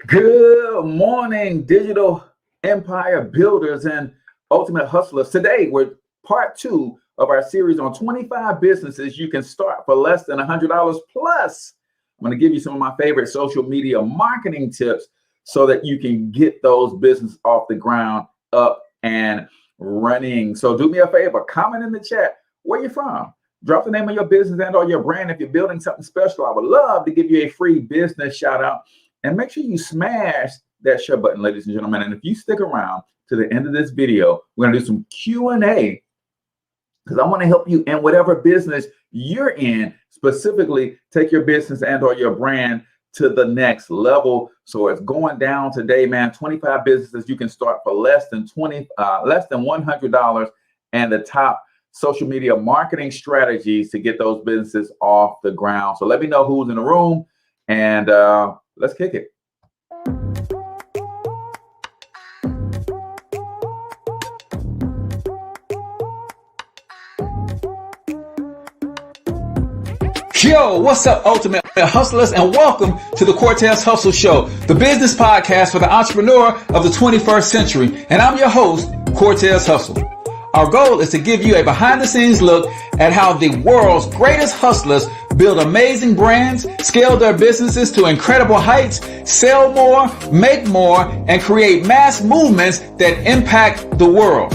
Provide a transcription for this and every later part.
Good morning, digital empire builders and ultimate hustlers. Today, we're part two of our series on 25 businesses you can start for less than $100 plus. I'm going to give you some of my favorite social media marketing tips so that you can get those businesses off the ground up and running. So do me a favor, comment in the chat where you're from. Drop the name of your business and or your brand if you're building something special. I would love to give you a free business shout out. And make sure you smash that share button, ladies and gentlemen. And if you stick around to the end of this video, we're going to do some Q&A because I want to help you in whatever business you're in, specifically take your business and or your brand to the next level. So it's going down today, man. 25 businesses you can start for less than $100, and the top social media marketing strategies to get those businesses off the ground. So let me know who's in the room, and let's kick it. Yo, what's up, ultimate hustlers, and welcome to the Cortez Hustle Show, the business podcast for the entrepreneur of the 21st century. And I'm your host, Cortez Hustle. Our goal is to give you a behind-the-scenes look at how the world's greatest hustlers build amazing brands, scale their businesses to incredible heights, sell more, make more, and create mass movements that impact the world.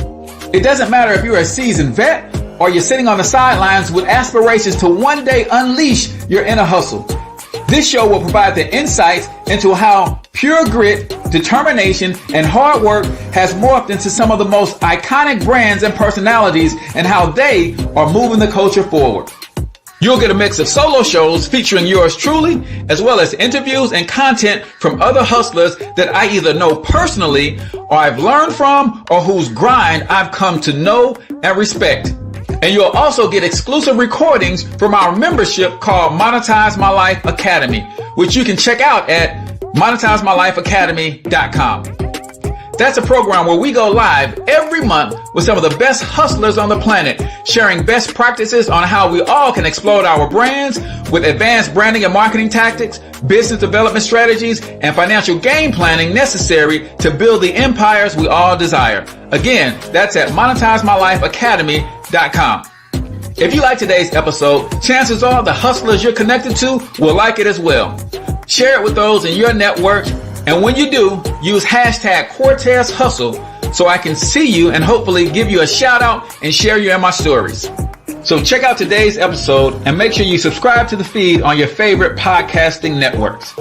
It doesn't matter if you're a seasoned vet or you're sitting on the sidelines with aspirations to one day unleash your inner hustle. This show will provide the insights into how pure grit, determination, and hard work has morphed into some of the most iconic brands and personalities and how they are moving the culture forward. You'll get a mix of solo shows featuring yours truly, as well as interviews and content from other hustlers that I either know personally or I've learned from or whose grind I've come to know and respect. And you'll also get exclusive recordings from our membership called Monetize My Life Academy, which you can check out at monetizemylifeacademy.com. That's a program where we go live every month with some of the best hustlers on the planet, sharing best practices on how we all can explode our brands with advanced branding and marketing tactics, business development strategies, and financial game planning necessary to build the empires we all desire. Again, that's at monetizemylifeacademy.com. If you like today's episode, chances are the hustlers you're connected to will like it as well. Share it with those in your network. And when you do, use hashtag Cortez Hustle so I can see you and hopefully give you a shout out and share you in my stories. So check out today's episode and make sure you subscribe to the feed on your favorite podcasting networks.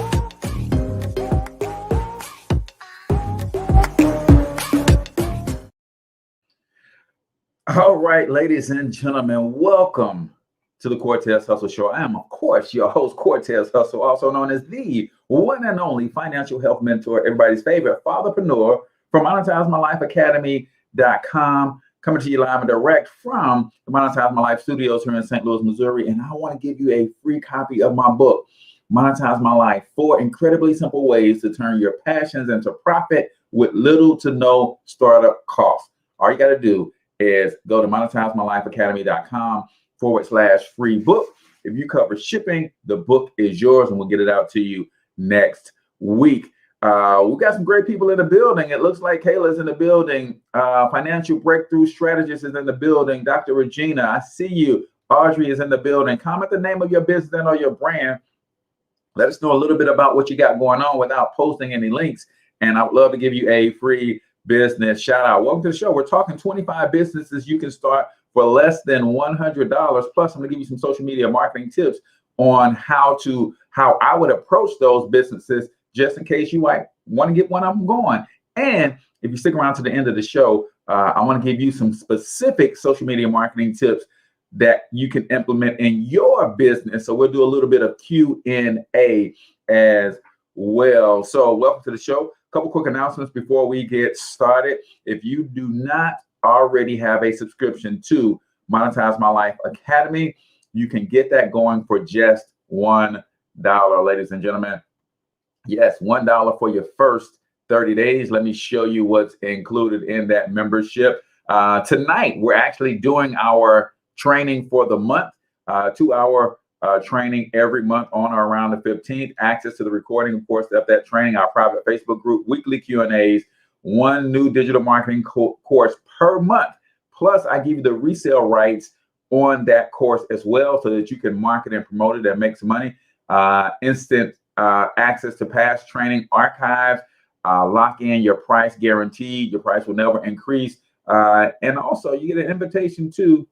All right, ladies and gentlemen, welcome to the Cortez Hustle Show. I am, of course, your host, Cortez Hustle, also known as the one and only financial health mentor, everybody's favorite fatherpreneur from MonetizeMyLifeAcademy.com, coming to you live and direct from the Monetize My Life studios here in St. Louis, Missouri. And I want to give you a free copy of my book, Monetize My Life, 4 incredibly simple ways to turn your passions into profit with little to no startup cost. All you got to do is go to MonetizeMyLifeAcademy.com/free book. If you cover shipping, the book is yours and we'll get it out to you next week. We got some great people in the building. It looks like Kayla's in the building. Financial Breakthrough Strategist is in the building. Dr. Regina, I see you. Audrey is in the building. Comment the name of your business and or your brand. Let us know a little bit about what you got going on without posting any links. And I would love to give you a free business shout out. Welcome to the show. We're talking 25 businesses you can start for less than $100. Plus, I'm going to give you some social media marketing tips on how I would approach those businesses, just in case you might want to get one of them going. And if you stick around to the end of the show, I want to give you some specific social media marketing tips that you can implement in your business. So we'll do a little bit of Q&A as well. So welcome to the show. A couple quick announcements before we get started. If you do not already have a subscription to Monetize My Life Academy, you can get that going for just $1, ladies and gentlemen. Yes, $1 for your first 30 days. Let me show you what's included in that membership. Tonight, we're actually doing our training for the month, 2-hour training every month on or around the 15th. Access to the recording, of course, of that training, our private Facebook group, weekly Q&As, one new digital marketing course per month. Plus, I give you the resale rights on that course as well so that you can market and promote it and make some money. Instant access to past training archives, lock in your price guaranteed. Your price will never increase. And also you get an invitation to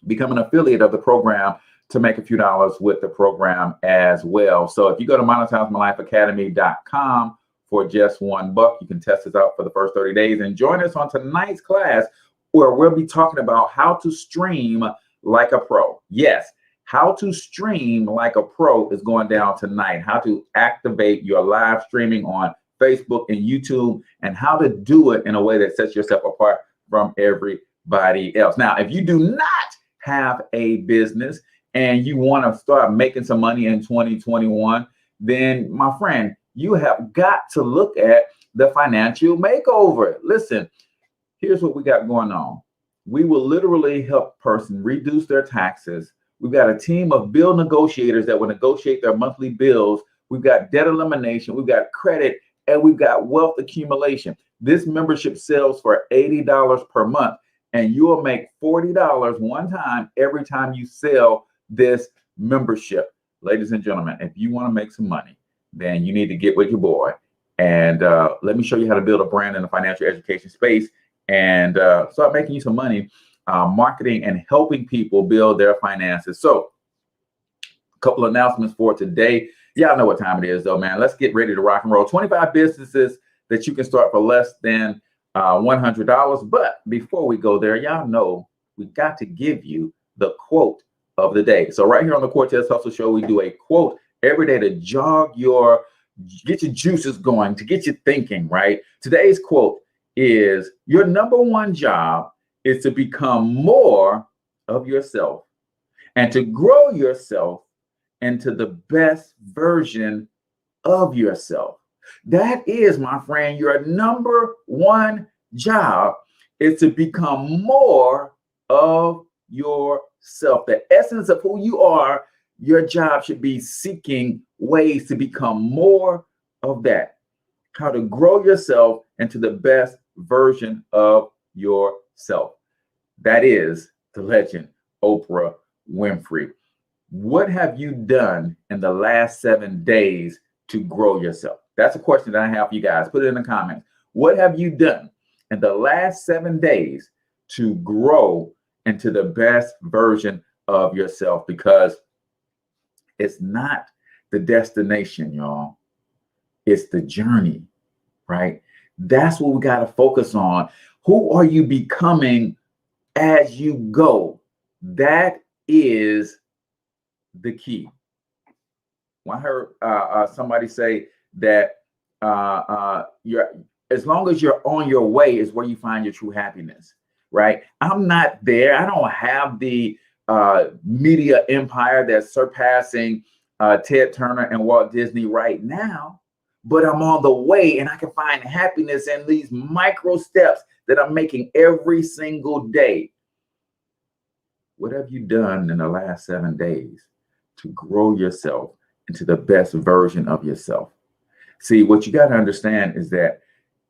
become an affiliate of the program to make a few dollars with the program as well. So if you go to monetizemylifeacademy.com for just $1, you can test this out for the first 30 days and join us on tonight's class where we'll be talking about how to stream like a pro. Yes, how to stream like a pro is going down tonight. How to activate your live streaming on Facebook and YouTube and how to do it in a way that sets yourself apart from everybody else. Now, if you do not have a business and you want to start making some money in 2021, then my friend, you have got to look at the financial makeover. Listen, here's what we got going on. We will literally help a person reduce their taxes. We've got a team of bill negotiators that will negotiate their monthly bills. We've got debt elimination. We've got credit, and we've got wealth accumulation. This membership sells for $80 per month, and you will make $40 one time every time you sell this membership. Ladies and gentlemen, if you want to make some money, then you need to get with your boy. And let me show you how to build a brand in the financial education space and start making you some money marketing and helping people build their finances. So a couple of announcements for today. Y'all know what time it is, though, man. Let's get ready to rock and roll. 25 businesses that you can start for less than $100. But before we go there, y'all know we got to give you the quote of the day. So right here on the Cortez Hustle Show, we do a quote every day to get your juices going, to get you thinking, right? Today's quote is, your number one job is to become more of yourself and to grow yourself into the best version of yourself. That is, my friend, your number one job is to become more of yourself. The essence of who you are, your job should be seeking ways to become more of that. How to grow yourself into the best version of yourself. That is the legend, Oprah Winfrey. What have you done in the last 7 days to grow yourself? That's a question that I have for you guys. Put it in the comments. What have you done in the last 7 days to grow into the best version of yourself? Because it's not the destination, y'all. It's the journey, right? That's what we got to focus on. Who are you becoming as you go? That is the key. When I heard somebody say that as long as you're on your way is where you find your true happiness, right? I'm not there. I don't have the media empire that's surpassing Ted Turner and Walt Disney right now, but I'm on the way and I can find happiness in these micro steps that I'm making every single day. What have you done in the last 7 days to grow yourself into the best version of yourself? See, what you got to understand is that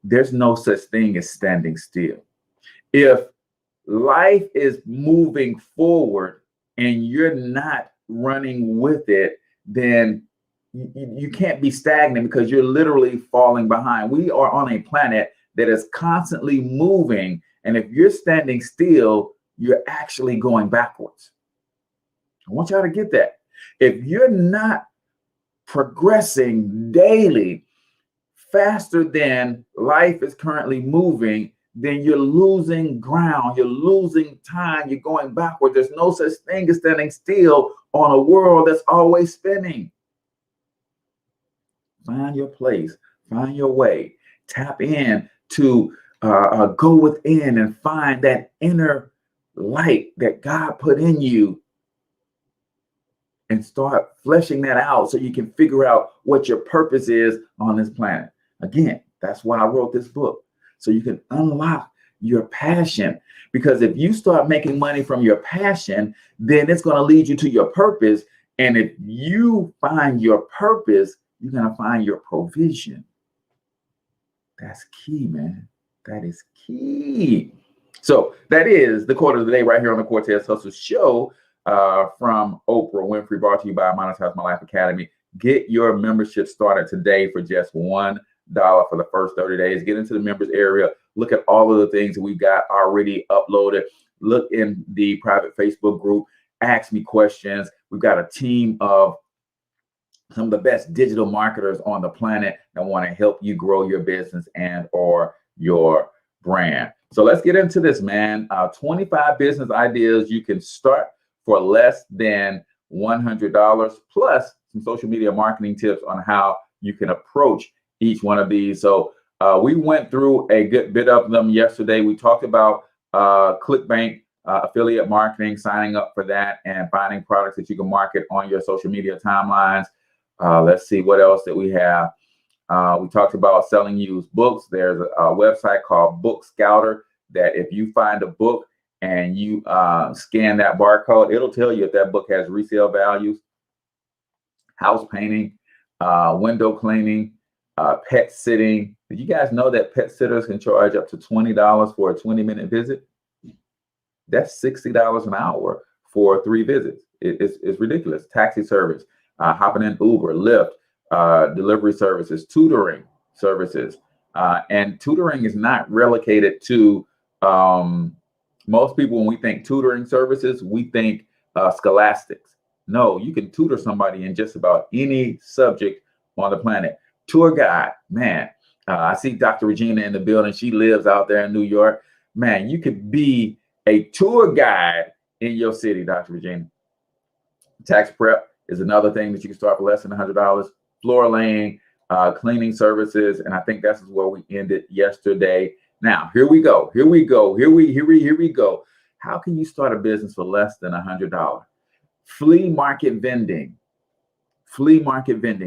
there's no such thing as standing still. If life is moving forward and you're not running with it, then you can't be stagnant because you're literally falling behind. We are on a planet that is constantly moving. And if you're standing still, you're actually going backwards. I want y'all to get that. If you're not progressing daily faster than life is currently moving, then you're losing ground. You're losing time. You're going backward. There's no such thing as standing still on a world that's always spinning. Find your place. Find your way. Tap in to go within and find that inner light that God put in you and start fleshing that out so you can figure out what your purpose is on this planet. Again, that's why I wrote this book, so you can unlock your passion. Because if you start making money from your passion, then it's going to lead you to your purpose. And if you find your purpose, you're going to find your provision. That's key, man. That is key. So that is the quote of the day right here on the Cortez Hustle Show from Oprah Winfrey, brought to you by Monetize My Life Academy. Get your membership started today for just $1 for the first 30 days. Get into the members area. Look at all of the things that we've got already uploaded. Look in the private Facebook group. Ask me questions. We've got a team of some of the best digital marketers on the planet that want to help you grow your business and or your brand. So let's get into this, man. 25 business ideas you can start for less than $100, plus some social media marketing tips on how you can approach each one of these. So we went through a good bit of them yesterday. We talked about ClickBank, affiliate marketing, signing up for that and finding products that you can market on your social media timelines. Let's see what else that we have. We talked about selling used books. There's a website called Book Scouter that if you find a book and you scan that barcode, it'll tell you if that book has resale values. House painting, window cleaning, pet sitting. Did you guys know that pet sitters can charge up to $20 for a 20-minute visit? That's $60 an hour for 3 visits. It's ridiculous. Taxi service, hopping in Uber, Lyft, delivery services, tutoring services. And tutoring is not relocated to most people. When we think tutoring services, we think scholastics. No, you can tutor somebody in just about any subject on the planet. Tour guide, man. I see Dr. Regina in the building. She lives out there in New York. Man, you could be a tour guide in your city, Dr. Regina. Tax prep is another thing that you can start for less than $100. Floor laying, cleaning services, and I think that's where we ended yesterday. Now, here we go. Here we go. How can you start a business for less than $100? Flea market vending.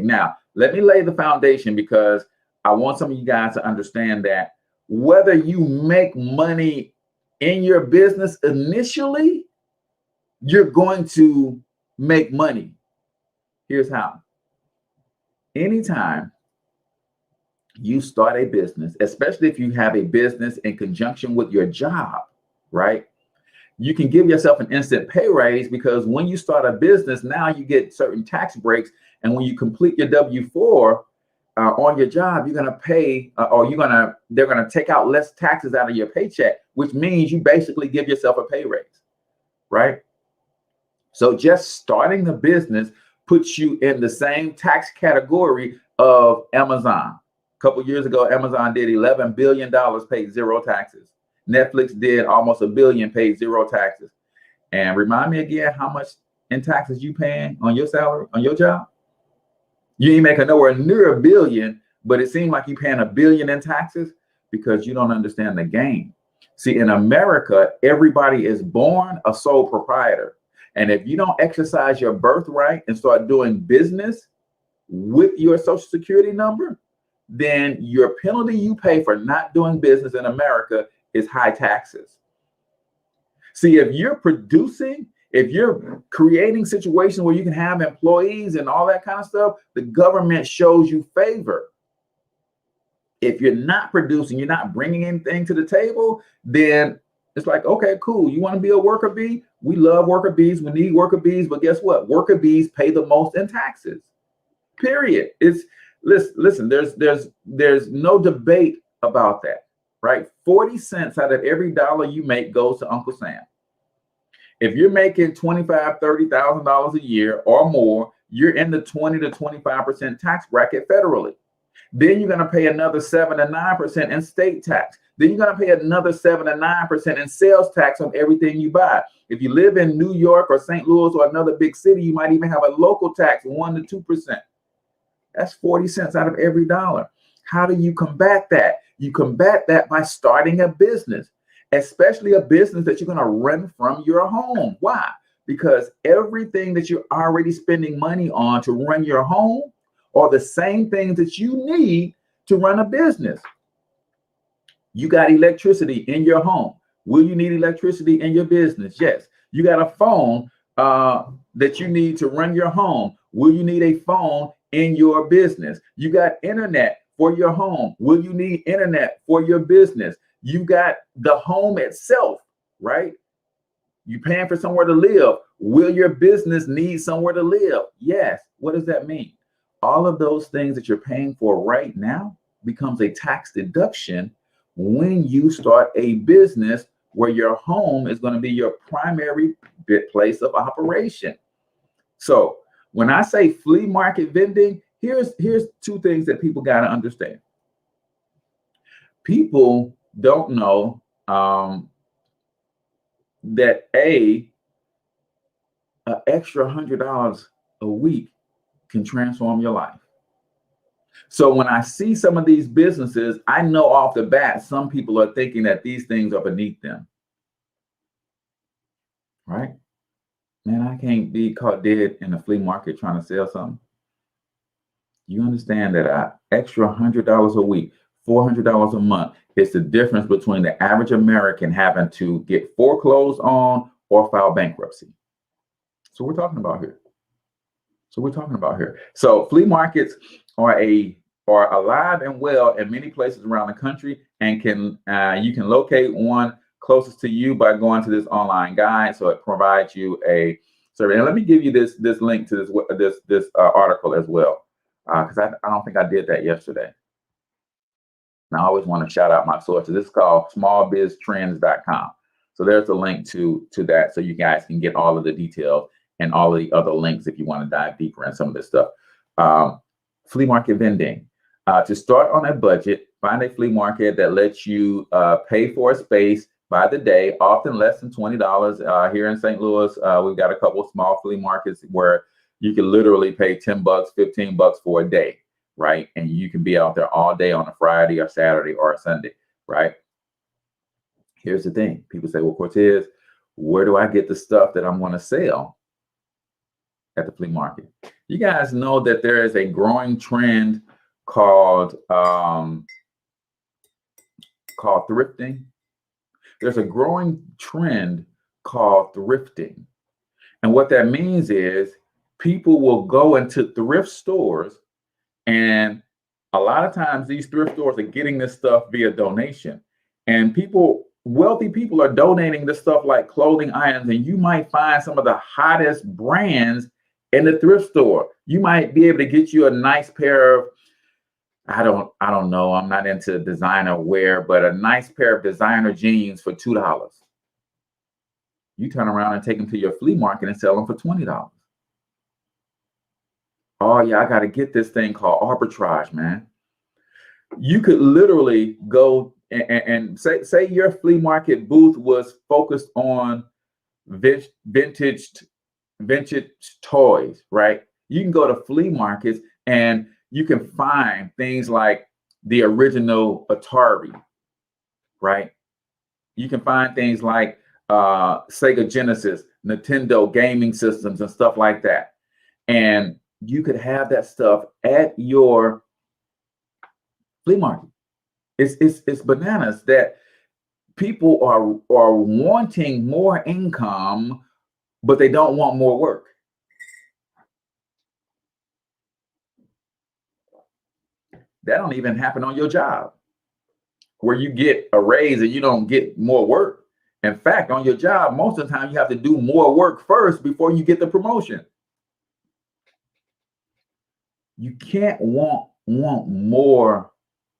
Now, let me lay the foundation, because I want some of you guys to understand that whether you make money in your business initially, you're going to make money. Here's how. Anytime you start a business, especially if you have a business in conjunction with your job, right? You can give yourself an instant pay raise, because when you start a business, now you get certain tax breaks. And when you complete your W-4 on your job, you're going to pay they're going to take out less taxes out of your paycheck, which means you basically give yourself a pay raise, right? So just starting the business puts you in the same tax category of Amazon. A couple of years ago, Amazon did $11 billion, paid 0 taxes. Netflix did almost $1 billion, paid 0 taxes. And remind me again, how much in taxes you paying on your salary, on your job? You ain't making nowhere near $1 billion, but it seems like you're paying $1 billion in taxes because you don't understand the game. See, in America, everybody is born a sole proprietor. And if you don't exercise your birthright and start doing business with your social security number, then your penalty you pay for not doing business in America is high taxes. See, if you're producing, if you're creating situations where you can have employees and all that kind of stuff, the government shows you favor. If you're not producing, you're not bringing anything to the table, then it's like, okay, cool. You want to be a worker bee? We love worker bees. We need worker bees. But guess what? Worker bees pay the most in taxes. Period. Listen, there's no debate about that, right? 40 cents out of every dollar you make goes to Uncle Sam. If you're making $25,000, $30,000 a year or more, you're in the 20 to 25% tax bracket federally. Then you're going to pay another 7 to 9% in state tax. Then you're going to pay another 7 to 9% in sales tax on everything you buy. If you live in New York or St. Louis or another big city, you might even have a local tax, 1 to 2%. That's 40 cents out of every dollar. How do you combat that? You combat that by starting a business, especially a business that you're going to run from your home. Why? Because everything that you're already spending money on to run your home are the same things that you need to run a business. You got electricity in your home. Will you need electricity in your business? Yes. You got a phone that you need to run your home. Will you need a phone in your business? You got internet for your home. Will you need internet for your business? You got the home itself, right? You paying for somewhere to live. Will your business need somewhere to live? Yes. What does that mean? All of those things that you're paying for right now becomes a tax deduction when you start a business where your home is going to be your primary place of operation. So when I say flea market vending, here's two things that people got to understand. People don't know that an extra $100 a week can transform your life. So when I see some of these businesses, I know off the bat, some people are thinking that these things are beneath them. Right? Man, I can't be caught dead in the flea market trying to sell something. You understand that an extra $100 a week, $400 a month is the difference between the average American having to get foreclosed on or file bankruptcy. So we're talking about here. So flea markets are alive and well in many places around the country, and you can locate one closest to you by going to this online guide. So it provides you a survey. And let me give you this link to this article as well, because I don't think I did that yesterday. And I always want to shout out my sources. This is called smallbiztrends.com. So there's a link to that, so you guys can get all of the details and all of the other links if you want to dive deeper in some of this stuff. Flea market vending. To start on a budget, find a flea market that lets you pay for a space by the day, often less than $20. Here in St. Louis, we've got a couple of small flea markets where you can literally pay $10, $15 for a day, right? And you can be out there all day on a Friday or Saturday or a Sunday, right? Here's the thing. People say, well, Cortez, where do I get the stuff that I'm going to sell at the flea market? You guys know that there is a growing trend called thrifting. There's a growing trend called thrifting. And what that means is people will go into thrift stores, and a lot of times these thrift stores are getting this stuff via donation. And wealthy people are donating this stuff like clothing items, and you might find some of the hottest brands in the thrift store. You might be able to get you a nice pair of, I don't know, I'm not into designer wear, but a nice pair of designer jeans for $2. You turn around and take them to your flea market and sell them for $20. Oh yeah, I got to get this thing called Arbitrage, man. You could literally go and say your flea market booth was focused on vintage toys, right? You can go to flea markets and you can find things like the original Atari, right? You can find things like Sega Genesis, Nintendo gaming systems and stuff like that. And you could have that stuff at your flea market. It's bananas that people are wanting more income, but they don't want more work. That don't even happen on your job, where you get a raise and you don't get more work. In fact, on your job, most of the time you have to do more work first before you get the promotion. You can't want more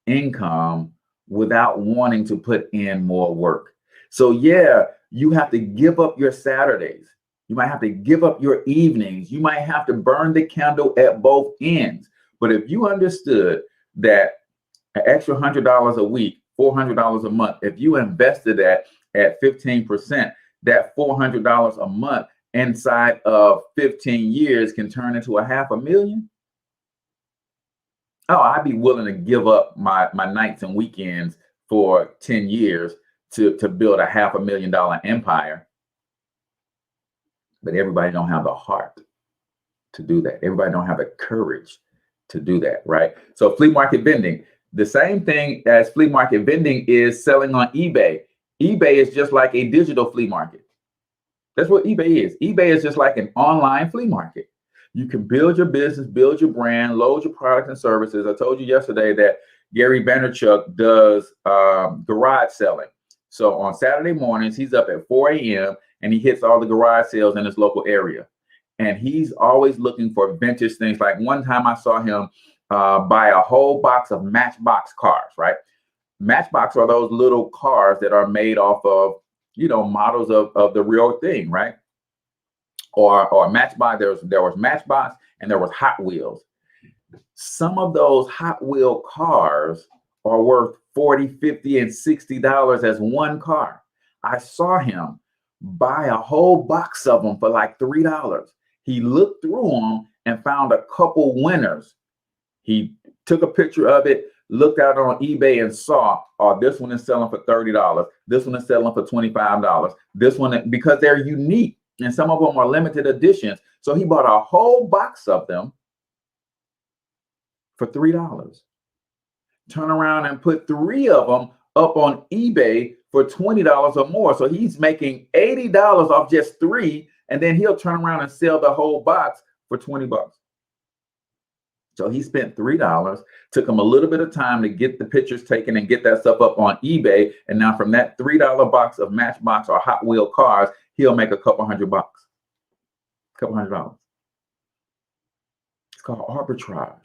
income without wanting to put in more work. So yeah, you have to give up your Saturdays. You might have to give up your evenings. You might have to burn the candle at both ends. But if you understood that an extra $100 a week, $400 a month, if you invested that at 15%, that $400 a month inside of 15 years can turn into $500,000. Oh, I'd be willing to give up my nights and weekends for 10 years to build a $500,000 empire. But everybody don't have the heart to do that. Everybody don't have the courage to do that, right? So flea market vending, The same thing as flea market vending is selling on eBay. eBay is just like a digital flea market. That's what eBay is. eBay is just like an online flea market. You can build your business, build your brand, load your products and services. I told you yesterday that Gary Vaynerchuk does garage selling. So on Saturday mornings, he's up at 4 a.m. and he hits all the garage sales in his local area. And he's always looking for vintage things. Like one time I saw him buy a whole box of Matchbox cars, right? Matchbox are those little cars that are made off of, you know, models of the real thing, right? Or Matchbox, there was Matchbox and there was Hot Wheels. Some of those Hot Wheel cars are worth $40, $50, and $60 as one car. I saw him buy a whole box of them for like $3. He looked through them and found a couple winners. He took a picture of it, looked out on eBay and saw, oh, this one is selling for $30. This one is selling for $25. This one, because they're unique and some of them are limited editions. So he bought a whole box of them for $3. Turn around and put 3 of them up on eBay for $20 or more. So he's making $80 off just 3, and then he'll turn around and sell the whole box for $20. So he spent $3, took him a little bit of time to get the pictures taken and get that stuff up on eBay. And now from that $3 box of Matchbox or Hot Wheel cars, he'll make a couple $100. $200. It's called arbitrage.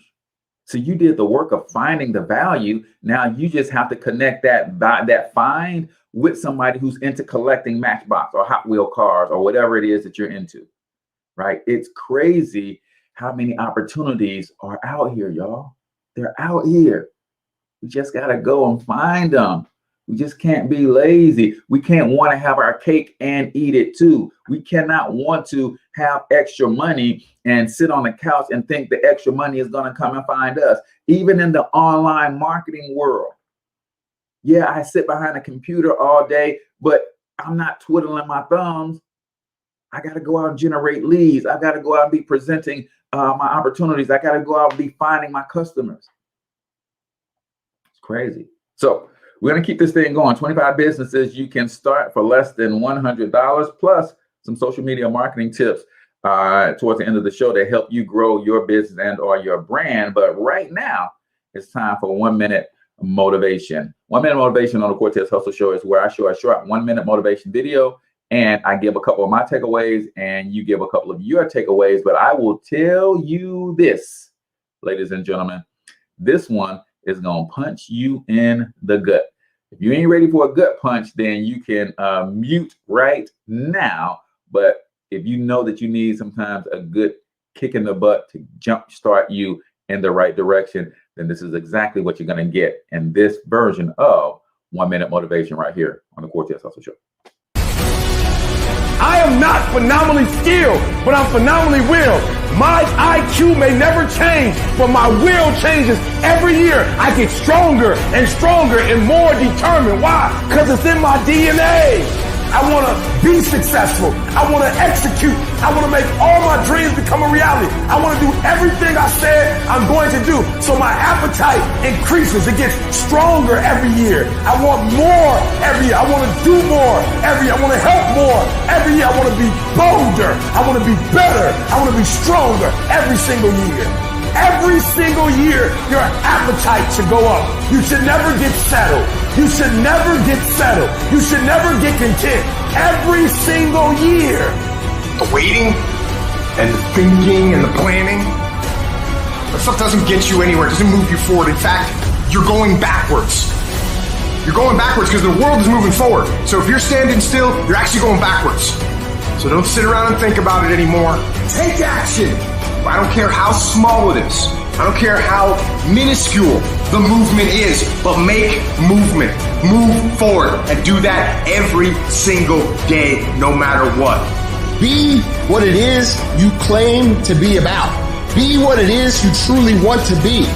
So you did the work of finding the value. Now you just have to connect that find with somebody who's into collecting Matchbox or Hot Wheel cars or whatever it is that you're into, right? It's crazy how many opportunities are out here, y'all. They're out here. We just got to go and find them. We just can't be lazy. We can't want to have our cake and eat it too. We cannot want to have extra money and sit on the couch and think the extra money is going to come and find us. Even in the online marketing world. Yeah, I sit behind a computer all day, but I'm not twiddling my thumbs. I got to go out and generate leads. I got to go out and be presenting my opportunities. I got to go out and be finding my customers. It's crazy. So we're going to keep this thing going. 25 businesses you can start for less than $100, plus some social media marketing tips towards the end of the show to help you grow your business and or your brand. But right now, it's time for 1 minute motivation. 1 minute motivation on the Cortez Hustle Show is where I show a short 1 minute motivation video, and I give a couple of my takeaways, and you give a couple of your takeaways. But I will tell you this, ladies and gentlemen, this one is going to punch you in the gut. If you ain't ready for a gut punch, then you can mute right now. But if you know that you need sometimes a good kick in the butt to jumpstart you in the right direction, then this is exactly what you're going to get in this version of 1 minute motivation right here on the Cortez Hustle Show. I am not phenomenally skilled, but I'm phenomenally willed. My IQ may never change, but my will changes every year. I get stronger and stronger and more determined. Why? Because it's in my DNA. I want to be successful. I want to execute. I want to make all my dreams become a reality. I want to do everything I said I'm going to do. So my appetite increases. It gets stronger every year. I want more every year. I want to do more every year. I want to help more every year. I want to be bolder. I want to be better. I want to be stronger every single year. Every single year, your appetite should go up. You should never get settled. You should never get settled. You should never get content. Every single year. The waiting and the thinking and the planning, that stuff doesn't get you anywhere. It doesn't move you forward. In fact, you're going backwards. You're going backwards because the world is moving forward. So if you're standing still, you're actually going backwards. So don't sit around and think about it anymore. Take action. I don't care how small it is. I don't care how minuscule the movement is, but make movement. Move forward and do that every single day, no matter what. Be what it is you claim to be about. Be what it is you truly want to be.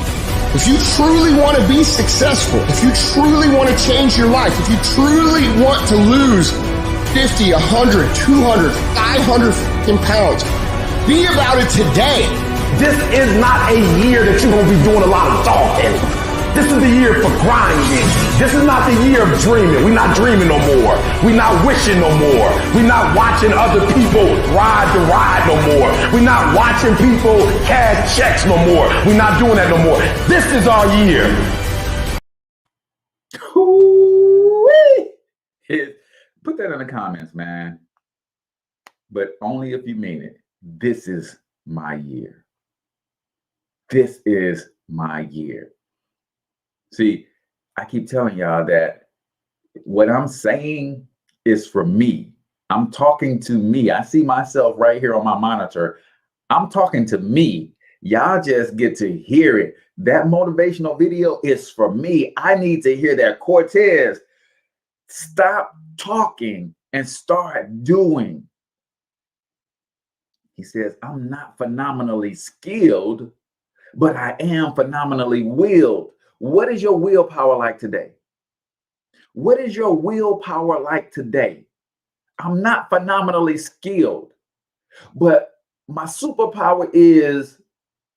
If you truly want to be successful, if you truly want to change your life, if you truly want to lose 50, 100, 200, 500 pounds, be about it today. This is not a year that you're going to be doing a lot of talking. This is the year for grinding. This is not the year of dreaming. We're not dreaming no more. We're not wishing no more. We're not watching other people ride the ride no more. We're not watching people cash checks no more. We're not doing that no more. This is our year. Put that in the comments, man. But only if you mean it. This is my year. This is my year. See, I keep telling y'all that what I'm saying is for me. I'm talking to me. I see myself right here on my monitor. I'm talking to me. Y'all just get to hear it. That motivational video is for me. I need to hear that. Cortez, stop talking and start doing. He says, I'm not phenomenally skilled, but I am phenomenally willed. What is your willpower like today? What is your willpower like today? I'm not phenomenally skilled, but my superpower is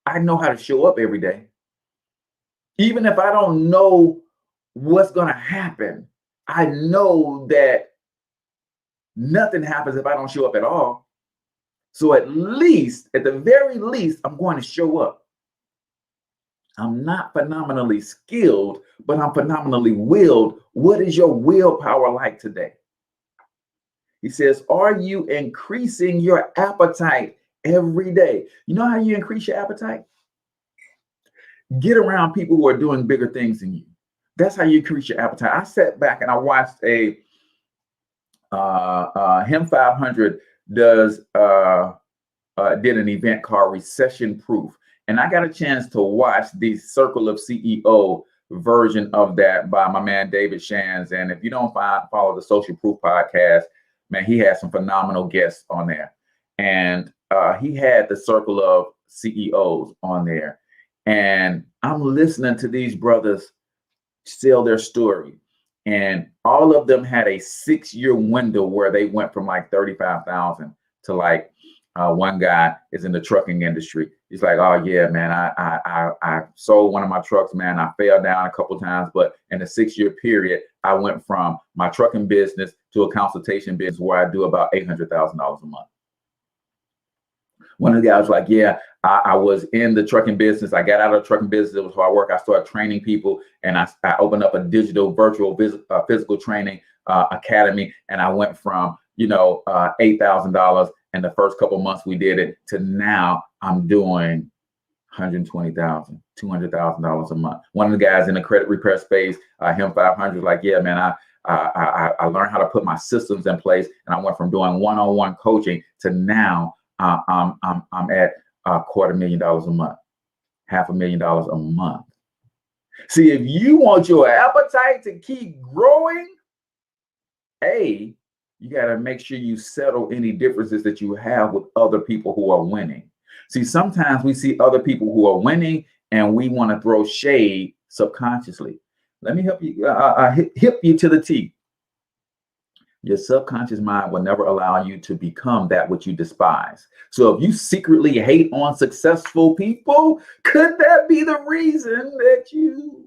I know how to show up every day. Even if I don't know what's going to happen, I know that nothing happens if I don't show up at all. So at the very least, I'm going to show up. I'm not phenomenally skilled, but I'm phenomenally willed. What is your willpower like today? He says, are you increasing your appetite every day? You know how you increase your appetite? Get around people who are doing bigger things than you. That's how you increase your appetite. I sat back and I watched him 500 did an event called Recession Proof. And I got a chance to watch the Circle of CEO version of that by my man, David Shands. And if you don't follow the Social Proof podcast, man, he has some phenomenal guests on there. And he had the Circle of CEOs on there. And I'm listening to these brothers tell their story. And all of them had a 6-year window where they went from like 35,000 to like one guy is in the trucking industry. He's like, oh yeah, man, I sold one of my trucks, man. I fell down a couple of times, but in a 6-year period, I went from my trucking business to a consultation business where I do about $800,000 a month. One of the guys was like, yeah, I was in the trucking business. I got out of the trucking business. It was hard work. I started training people, and I opened up a digital virtual physical training academy. And I went from, $8,000 in the first couple of months we did it to now I'm doing $120,000, $200,000 a month. One of the guys in the credit repair space, him 500, like, yeah, man, I learned how to put my systems in place, and I went from doing one-on-one coaching to now I'm at $250,000 a month, $500,000 a month. See, if you want your appetite to keep growing, you got to make sure you settle any differences that you have with other people who are winning. See, sometimes we see other people who are winning and we want to throw shade subconsciously. Let me help you, hip you to the T. Your subconscious mind will never allow you to become that which you despise. So if you secretly hate on successful people, could that be the reason that you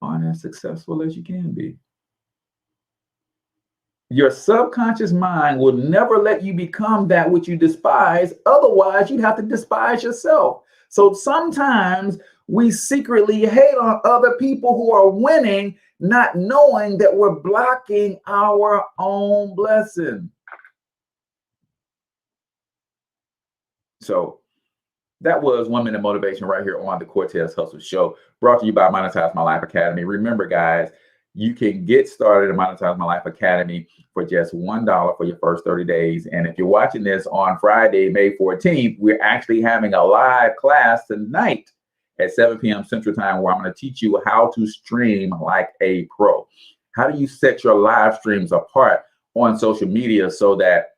aren't as successful as you can be? Your subconscious mind will never let you become that which you despise. Otherwise, you'd have to despise yourself. So sometimes we secretly hate on other people who are winning, not knowing that we're blocking our own blessing. So that was 1 Minute Motivation right here on the Cortez Hustle Show, brought to you by Monetize My Life Academy. Remember, guys, you can get started at Monetize My Life Academy for just $1 for your first 30 days. And if you're watching this on Friday, May 14th, we're actually having a live class tonight at 7 p.m. Central Time, where I'm going to teach you how to stream like a pro. How do you set your live streams apart on social media so that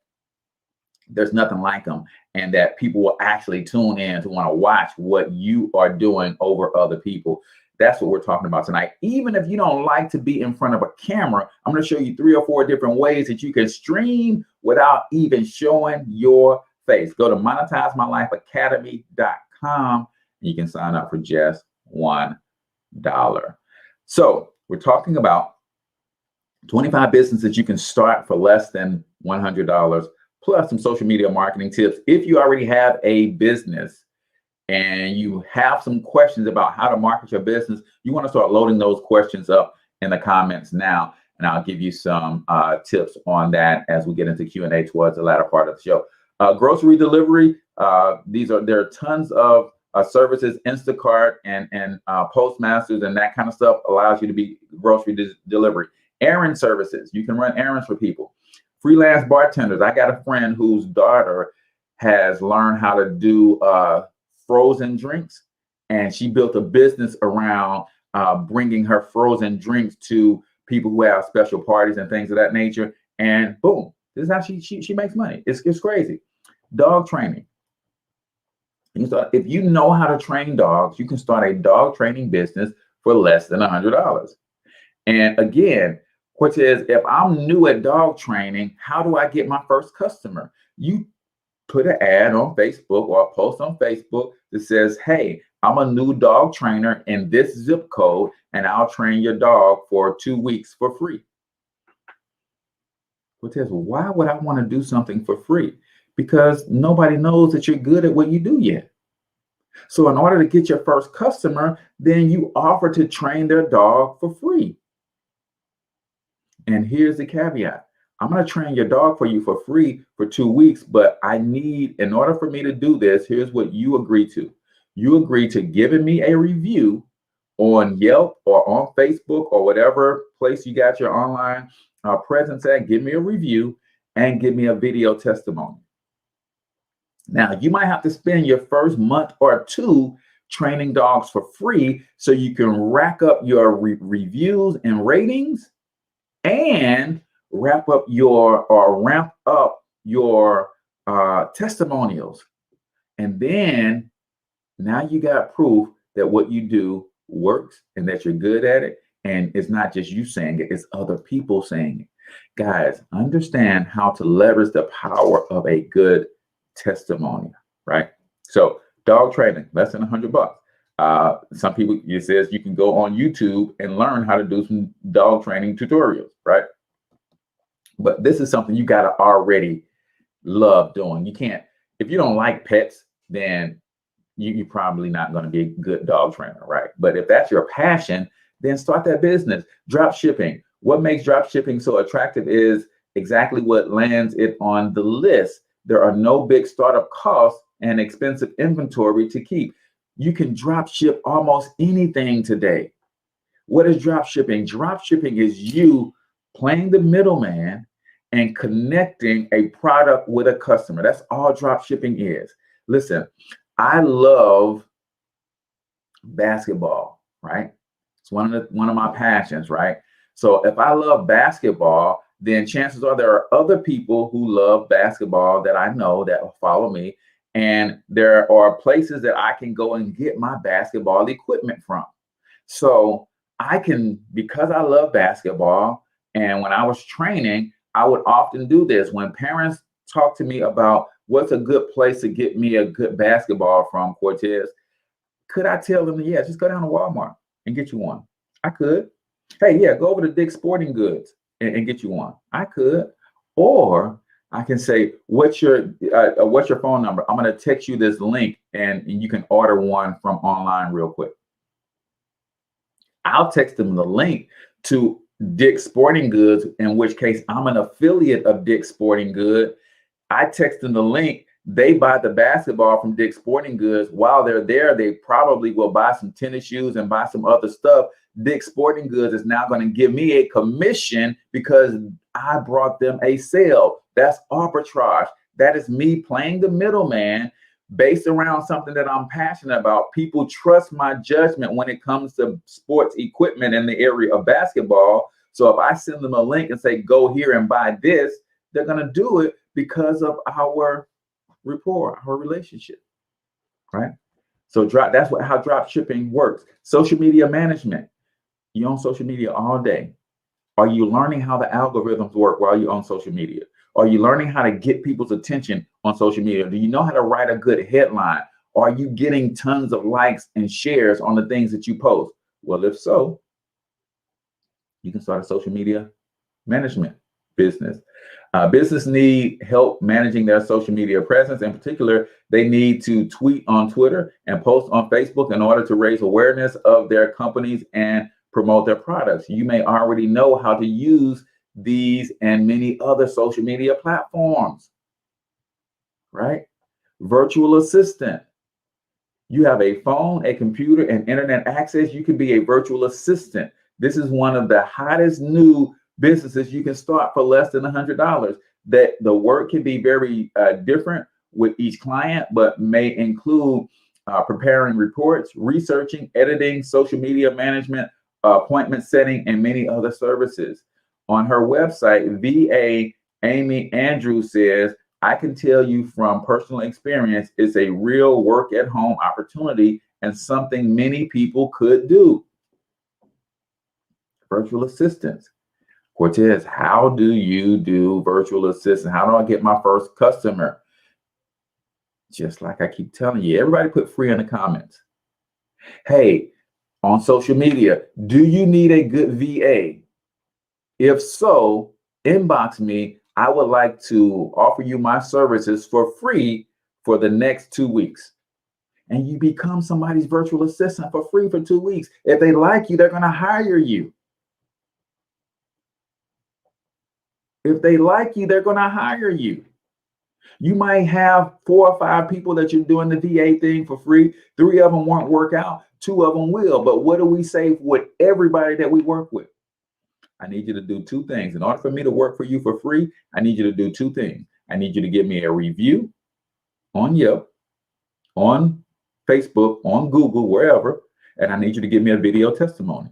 there's nothing like them, and that people will actually tune in to want to watch what you are doing over other people? That's what we're talking about tonight. Even if you don't like to be in front of a camera, I'm going to show you 3 or 4 different ways that you can stream without even showing your face. Go to monetizemylifeacademy.com. You can sign up for just $1. So we're talking about 25 businesses you can start for less than $100, plus some social media marketing tips. If you already have a business and you have some questions about how to market your business, you want to start loading those questions up in the comments now, and I'll give you some tips on that as we get into Q&A towards the latter part of the show. Grocery delivery, there are tons of services. Instacart and Postmasters and that kind of stuff allows you to be grocery delivery. Errand services, you can run errands for people. Freelance bartenders, I got a friend whose daughter has learned how to do frozen drinks, and she built a business around bringing her frozen drinks to people who have special parties and things of that nature. And boom, this is how she makes money. It's crazy. Dog training. If you know how to train dogs, you can start a dog training business for less than $100. And again, Cortez, if I'm new at dog training, how do I get my first customer? You put an ad on Facebook or a post on Facebook that says, hey, I'm a new dog trainer in this zip code, and I'll train your dog for 2 weeks for free. Cortez, why would I want to do something for free? Because nobody knows that you're good at what you do yet. So in order to get your first customer, then you offer to train their dog for free. And here's the caveat. I'm going to train your dog for you for free for 2 weeks, but I need, in order for me to do this, here's what you agree to. You agree to giving me a review on Yelp or on Facebook or whatever place you got your online presence at. Give me a review and give me a video testimony. Now, you might have to spend your first month or two training dogs for free so you can rack up your reviews and ratings and ramp up your testimonials. And then now you got proof that what you do works and that you're good at it. And it's not just you saying it, it's other people saying it. Guys, understand how to leverage the power of a good testimonial, right? So dog training, less than $100. Some people, it says you can go on YouTube and learn how to do some dog training tutorials, right? But this is something you got to already love doing. You can't, if you don't like pets, then you're probably not going to be a good dog trainer, right? But if that's your passion, then start that business. Drop shipping. What makes drop shipping so attractive is exactly what lands it on the list. There are no big startup costs and expensive inventory to keep. You can drop ship almost anything today. What is drop shipping? Drop shipping is you playing the middleman and connecting a product with a customer. That's all drop shipping is. Listen, I love basketball, right? It's one of my passions, right? So if I love basketball, then chances are there are other people who love basketball that I know that will follow me. And there are places that I can go and get my basketball equipment from. So I can, because I love basketball, and when I was training, I would often do this. When parents talk to me about what's a good place to get me a good basketball from, Cortez, could I tell them, yeah, just go down to Walmart and get you one? I could. Hey, yeah, go over to Dick's Sporting Goods and get you one. I could. Or I can say, what's your phone number? I'm going to text you this link and you can order one from online real quick. I'll text them the link to Dick's Sporting Goods, in which case I'm an affiliate of Dick's Sporting Goods. I text them the link. They buy the basketball from Dick's Sporting Goods. While they're there, they probably will buy some tennis shoes and buy some other stuff. Dick's Sporting Goods is now going to give me a commission because I brought them a sale. That's arbitrage. That is me playing the middleman based around something that I'm passionate about. People trust my judgment when it comes to sports equipment in the area of basketball. So if I send them a link and say, go here and buy this, they're going to do it because of our rapport, our relationship, right? So that's how drop shipping works. Social media management. You're on social media all day. Are you learning how the algorithms work while you're on social media? Are you learning how to get people's attention on social media? Do you know how to write a good headline? Are you getting tons of likes and shares on the things that you post? Well, if so, you can start a social media management business. Business need help managing their social media presence. In particular, they need to tweet on Twitter and post on Facebook in order to raise awareness of their companies and promote their products. You may already know how to use these and many other social media platforms, right? Virtual assistant. You have a phone, a computer, and internet access. You can be a virtual assistant. This is one of the hottest new businesses you can start for less than $100. That the work can be very different with each client, but may include preparing reports, researching, editing, social media management, appointment setting, and many other services. On her website, VA Amy Andrews says, I can tell you from personal experience, it's a real work at home opportunity and something many people could do. Virtual assistants. Cortez, how do you do virtual assistant? How do I get my first customer? Just like I keep telling you, everybody put free in the comments. Hey, on social media, do you need a good VA? If so, inbox me. I would like to offer you my services for free for the next 2 weeks. And you become somebody's virtual assistant for free for 2 weeks. If they like you, they're going to hire you. If they like you, they're going to hire you. You might have 4 or 5 people that you're doing the VA thing for free. 3 of them won't work out. 2 of them will. But what do we say with everybody that we work with? I need you to do 2 things. In order for me to work for you for free, I need you to do 2 things. I need you to give me a review on Yelp, on Facebook, on Google, wherever, and I need you to give me a video testimony.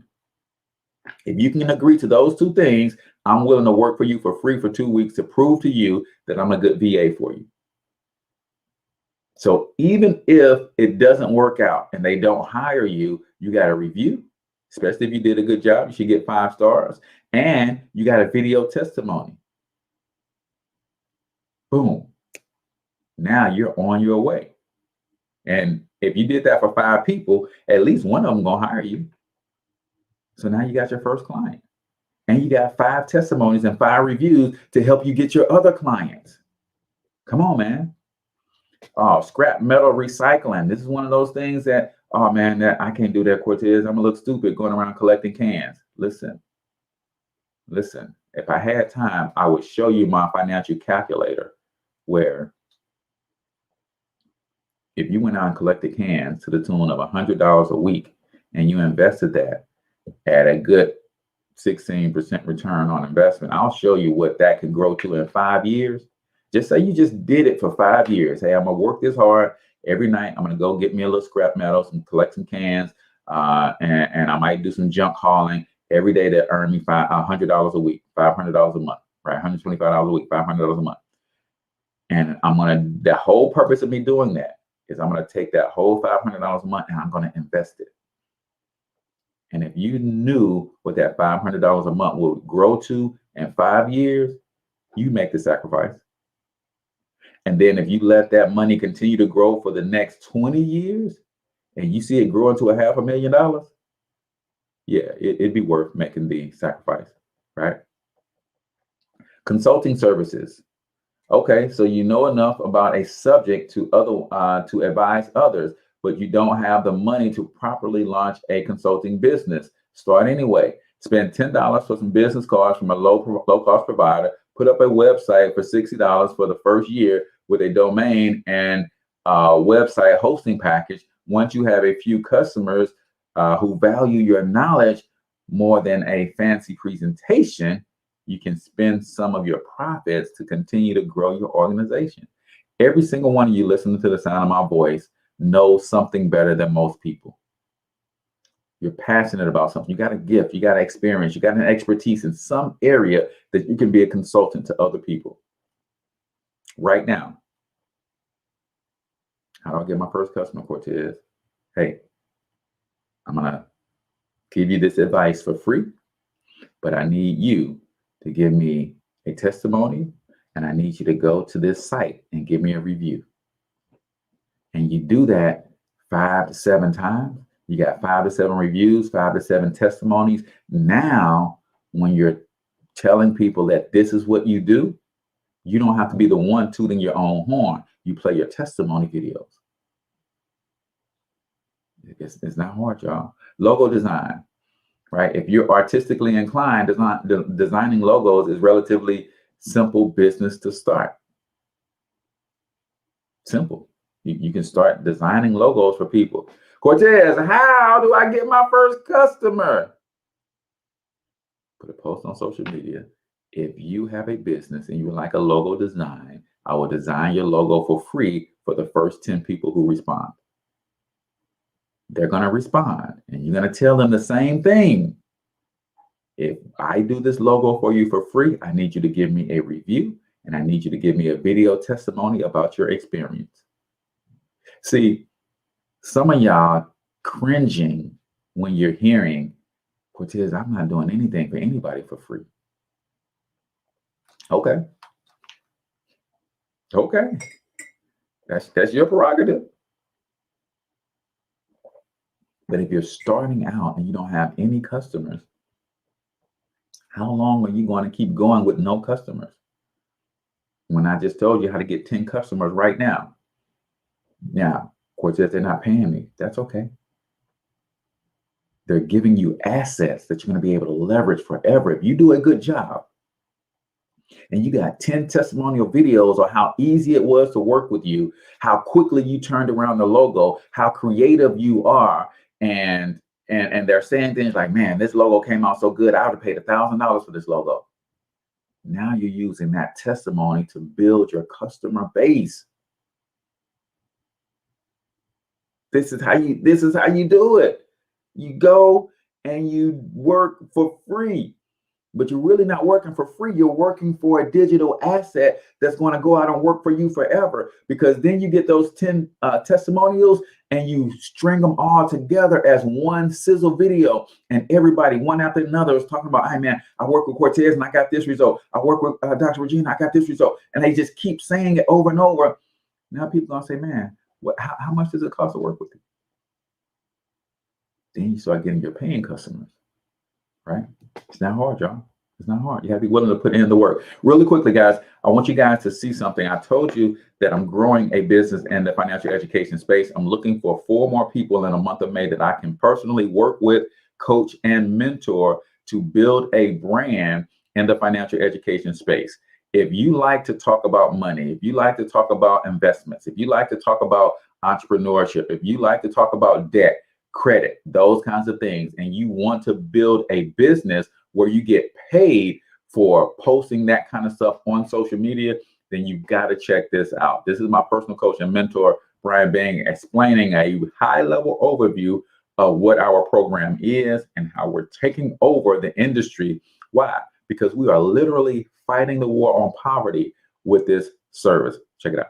If you can agree to those 2 things, I'm willing to work for you for free for 2 weeks to prove to you that I'm a good VA for you. So even if it doesn't work out and they don't hire you, you got a review. Especially if you did a good job, you should get 5 stars. And you got a video testimony. Boom. Now you're on your way. And if you did that for 5 people, at least one of them gonna hire you. So now you got your first client. And you got 5 testimonies and 5 reviews to help you get your other clients. Come on, man. Oh, scrap metal recycling. This is one of those things that, oh man, that I can't do that, Cortez. I'm gonna look stupid going around collecting cans. Listen, if I had time, I would show you my financial calculator where if you went out and collected cans to the tune of $100 a week and you invested that at a good 16% return on investment, I'll show you what that could grow to in 5 years. Just say you just did it for 5 years. Hey, I'm gonna work this hard every night. I'm gonna go get me a little scrap metals and collect some cans, and I might do some junk hauling every day that earn me $100 a week, $500 a month, right? $125 a week, $500 a month. And the whole purpose of me doing that is I'm gonna take that whole $500 a month and I'm gonna invest it. And if you knew what that $500 a month would grow to in 5 years, you make the sacrifice. And then if you let that money continue to grow for the next 20 years and you see it grow into $500,000, yeah, it'd be worth making the sacrifice, right? Consulting services. Okay, so you know enough about a subject to advise others, but you don't have the money to properly launch a consulting business. Start anyway. Spend $10 for some business cards from a low-cost provider. Put up a website for $60 for the first year with a domain and website hosting package. Once you have a few customers who value your knowledge more than a fancy presentation, you can spend some of your profits to continue to grow your organization. Every single one of you listening to the sound of my voice knows something better than most people. You're passionate about something. You got a gift, you got experience, you got an expertise in some area that you can be a consultant to other people. Right now, how do I get my first customer, Cortez? Hey, I'm gonna give you this advice for free, but I need you to give me a testimony and I need you to go to this site and give me a review. And you do that 5 to 7 times, You got 5 to 7 reviews, 5 to 7 testimonies. Now, when you're telling people that this is what you do, you don't have to be the one tooting your own horn. You play your testimony videos. It's not hard, y'all. Logo design, right? If you're artistically inclined, designing logos is relatively simple business to start. Simple. You can start designing logos for people. Cortez, how do I get my first customer? Put a post on social media. If you have a business and you would like a logo design, I will design your logo for free for the first 10 people who respond. They're going to respond, and you're going to tell them the same thing. If I do this logo for you for free, I need you to give me a review, and I need you to give me a video testimony about your experience. See, some of y'all cringing when you're hearing, Cortez, I'm not doing anything for anybody for free. Okay. That's your prerogative. But if you're starting out and you don't have any customers, how long are you going to keep going with no customers? When I just told you how to get 10 customers right now. Now, Cortez, they're not paying me. That's okay. They're giving you assets that you're going to be able to leverage forever. If you do a good job and you got 10 testimonial videos on how easy it was to work with you, how quickly you turned around the logo, how creative you are, and they're saying things like, man, this logo came out so good, I would have paid $1,000 for this logo. Now you're using that testimony to build your customer base. This is how you do it. You go and you work for free, but you're really not working for free. You're working for a digital asset that's going to go out and work for you forever, because then you get those 10 testimonials and you string them all together as one sizzle video, and everybody one after another is talking about, hey man, I work with Cortez and I got this result. I work with Dr. Regina, I got this result. And they just keep saying it over and over. Now people are going to say, man, how much does it cost to work with you? Then you start getting your paying customers, right? It's not hard, y'all. It's not hard. You have to be willing to put in the work. Really quickly, guys, I want you guys to see something. I told you that I'm growing a business in the financial education space. I'm looking for 4 more people in the month of May that I can personally work with, coach, and mentor to build a brand in the financial education space. If you like to talk about money, if you like to talk about investments, if you like to talk about entrepreneurship, if you like to talk about debt, credit, those kinds of things, and you want to build a business where you get paid for posting that kind of stuff on social media, then you got to check this out. This is my personal coach and mentor, Brian Bang, explaining a high-level overview of what our program is and how we're taking over the industry. Why? Because we are literally fighting the war on poverty with this service. Check it out.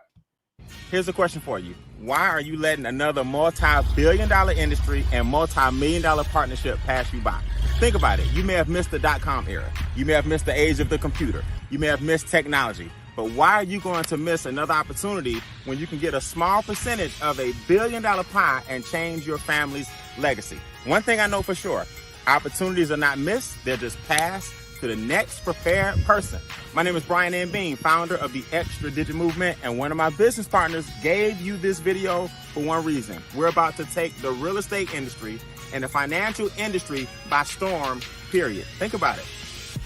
Here's a question for you. Why are you letting another multi-billion-dollar industry and multi-million-dollar partnership pass you by? Think about it. You may have missed the .com era. You may have missed the age of the computer. You may have missed technology. But why are you going to miss another opportunity when you can get a small percentage of a billion-dollar pie and change your family's legacy? One thing I know for sure, opportunities are not missed. They're just passed to the next prepared person. My name is Brian N. Bean, founder of the Extra Digit Movement, and one of my business partners gave you this video for one reason. We're about to take the real estate industry and the financial industry by storm, period. Think about it.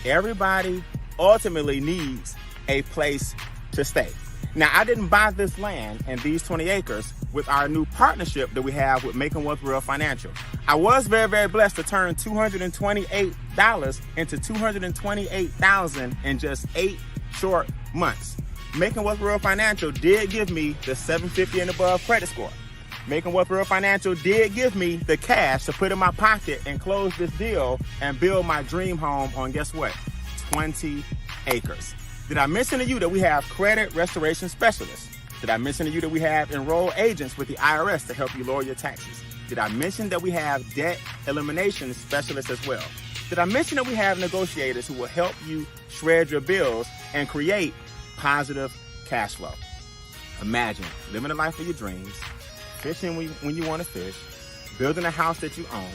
Everybody ultimately needs a place to stay. Now, I didn't buy this land and these 20 acres with our new partnership that we have with Making Wealth Real Financial. I was very, very blessed to turn $228 into $228,000 in just 8 short months. Making Wealth Real Financial did give me the 750 and above credit score. Making Wealth Real Financial did give me the cash to put in my pocket and close this deal and build my dream home on, guess what? 20 acres. Did I mention to you that we have credit restoration specialists? Did I mention to you that we have enrolled agents with the IRS to help you lower your taxes? Did I mention that we have debt elimination specialists as well? Did I mention that we have negotiators who will help you shred your bills and create positive cash flow? Imagine living the life of your dreams, fishing when you want to fish, building a house that you own.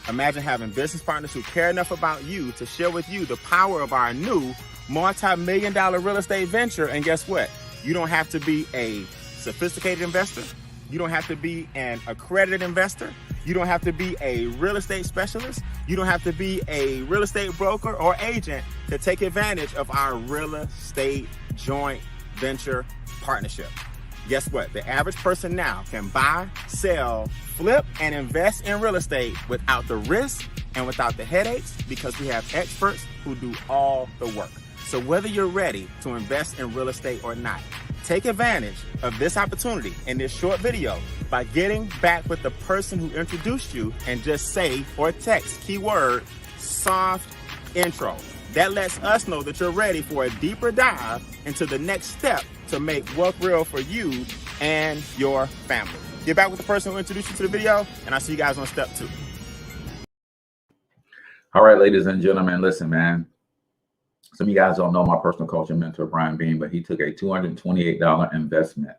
Imagine having business partners who care enough about you to share with you the power of our new multi-million-dollar real estate venture. And guess what? You don't have to be a sophisticated investor. You don't have to be an accredited investor. You don't have to be a real estate specialist. You don't have to be a real estate broker or agent to take advantage of our real estate joint venture partnership. Guess what? The average person now can buy, sell, flip, and invest in real estate without the risk and without the headaches, because we have experts who do all the work. So whether you're ready to invest in real estate or not, take advantage of this opportunity in this short video by getting back with the person who introduced you and just say or text keyword soft intro. That lets us know that you're ready for a deeper dive into the next step to make wealth real for you and your family. Get back with the person who introduced you to the video, and I'll see you guys on step 2. All right, ladies and gentlemen, listen, man. Some of you guys don't know my personal coach and mentor, Brian Bean, but he took a $228 investment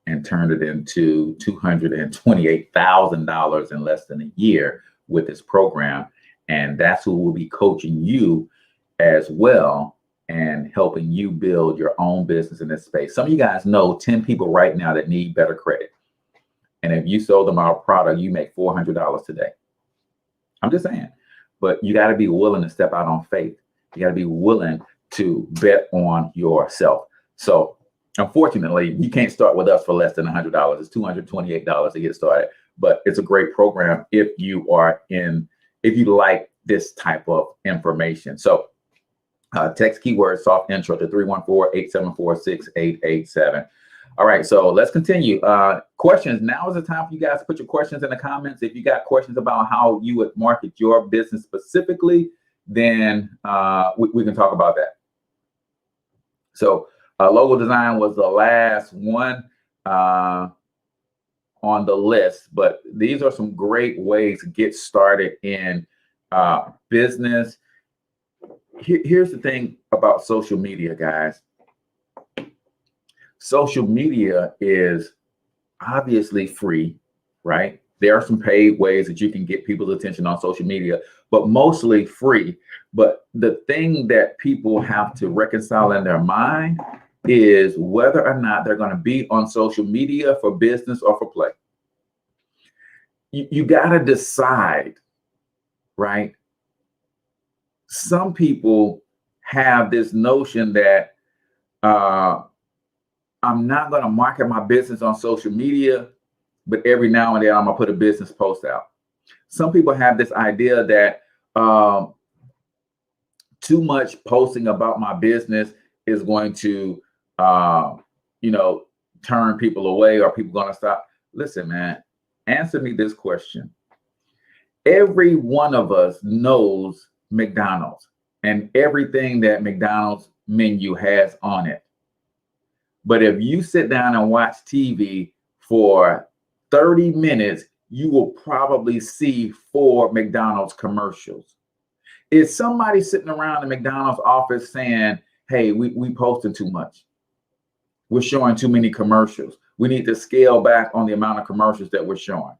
and turned it into $228,000 in less than a year with this program. And that's who will be coaching you as well and helping you build your own business in this space. Some of you guys know 10 people right now that need better credit. And if you sold them our product, you make $400 today. I'm just saying, but you got to be willing to step out on faith. You got to be willing to bet on yourself. So unfortunately, you can't start with us for less than $100. It's $228 to get started, but it's a great program if you like this type of information. So text keyword soft intro to 314-874-6887. All right, so let's continue. Questions. Now is the time for you guys to put your questions in the comments. If you got questions about how you would market your business specifically, then we can talk about that. So logo design was the last one on the list, but these are some great ways to get started in business. Here's the thing about social media, guys. Social media is obviously free, right? There are some paid ways that you can get people's attention on social media, but mostly free. But the thing that people have to reconcile in their mind is whether or not they're going to be on social media for business or for play. You got to decide, right? Some people have this notion that I'm not going to market my business on social media, but every now and then I'm going to put a business post out. Some people have this idea that too much posting about my business is going to, turn people away, or people going to stop. Listen, man, answer me this question. Every one of us knows McDonald's and everything that McDonald's menu has on it. But if you sit down and watch TV for 30 minutes, you will probably see 4 McDonald's commercials. Is somebody sitting around the McDonald's office saying, hey, we posting too much. We're showing too many commercials. We need to scale back on the amount of commercials that we're showing.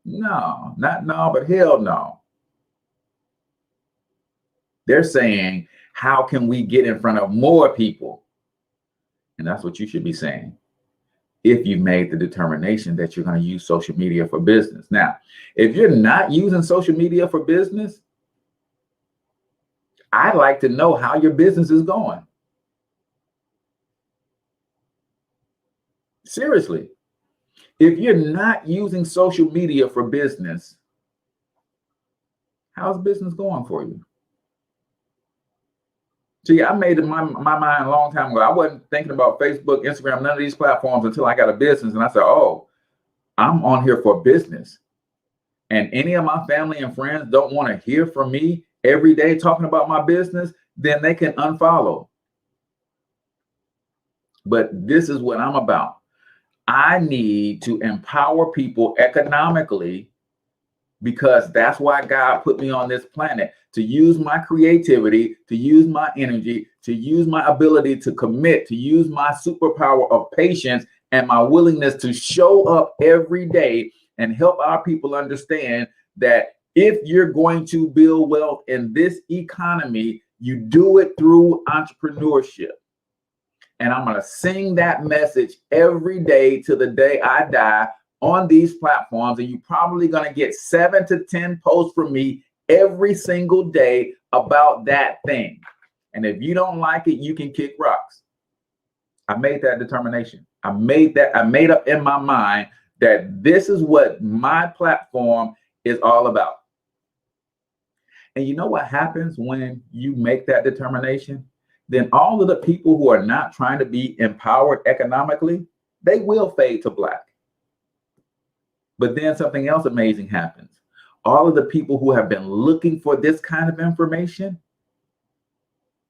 No, not no, but hell no. They're saying, how can we get in front of more people? And that's what you should be saying if you made the determination that you're going to use social media for business. Now, if you're not using social media for business, I'd like to know how your business is going. Seriously, if you're not using social media for business, how's business going for you? See, I made my mind a long time ago. I wasn't thinking about Facebook, Instagram, none of these platforms until I got a business. And I said, oh, I'm on here for business. And any of my family and friends don't want to hear from me every day talking about my business, then they can unfollow. But this is what I'm about. I need to empower people economically, because that's why God put me on this planet, to use my creativity, to use my energy, to use my ability to commit, to use my superpower of patience and my willingness to show up every day and help our people understand that if you're going to build wealth in this economy, you do it through entrepreneurship. And I'm going to sing that message every day till the day I die on these platforms. And you're probably going to get 7 to 10 posts from me every single day about that thing. And if you don't like it, you can kick rocks. I made that determination. I made up in my mind that this is what my platform is all about. And you know what happens when you make that determination? Then all of the people who are not trying to be empowered economically, they will fade to black. But then something else amazing happens. All of the people who have been looking for this kind of information,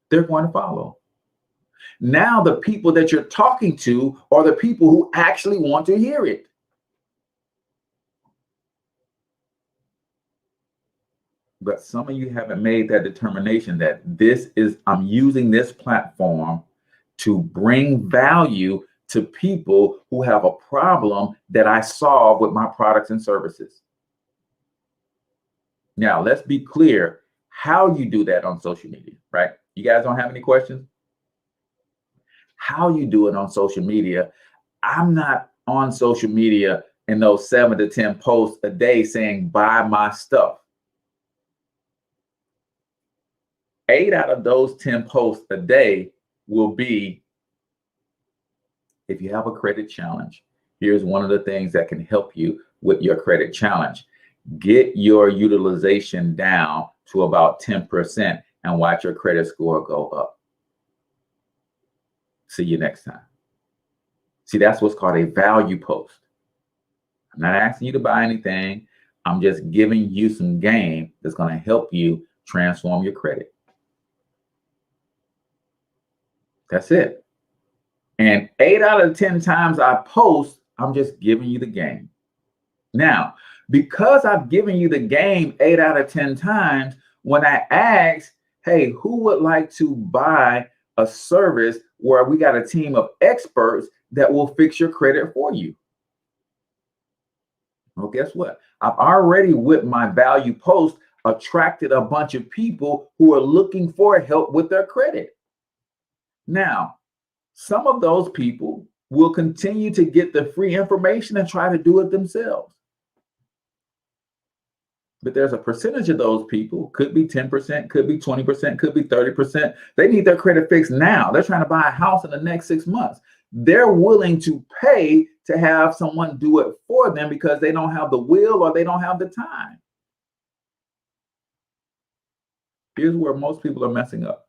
they're going to follow. Now the people that you're talking to are the people who actually want to hear it. But some of you haven't made that determination that I'm using this platform to bring value to people who have a problem that I solve with my products and services. Now, let's be clear how you do that on social media, right? You guys don't have any questions? How you do it on social media. I'm not on social media in those 7 to 10 posts a day saying, buy my stuff. 8 out of those 10 posts a day will be, if you have a credit challenge, here's one of the things that can help you with your credit challenge. Get your utilization down to about 10% and watch your credit score go up. See you next time. See, that's what's called a value post. I'm not asking you to buy anything. I'm just giving you some game that's going to help you transform your credit. That's it. And 8 out of 10 times I post, I'm just giving you the game. Now, because I've given you the game 8 out of 10 times, when I ask, hey, who would like to buy a service where we got a team of experts that will fix your credit for you? Well, guess what? I've already, with my value post, attracted a bunch of people who are looking for help with their credit. Now, some of those people will continue to get the free information and try to do it themselves. But there's a percentage of those people, could be 10%, could be 20%, could be 30%. They need their credit fixed now. They're trying to buy a house in the next 6 months. They're willing to pay to have someone do it for them because they don't have the will or they don't have the time. Here's where most people are messing up.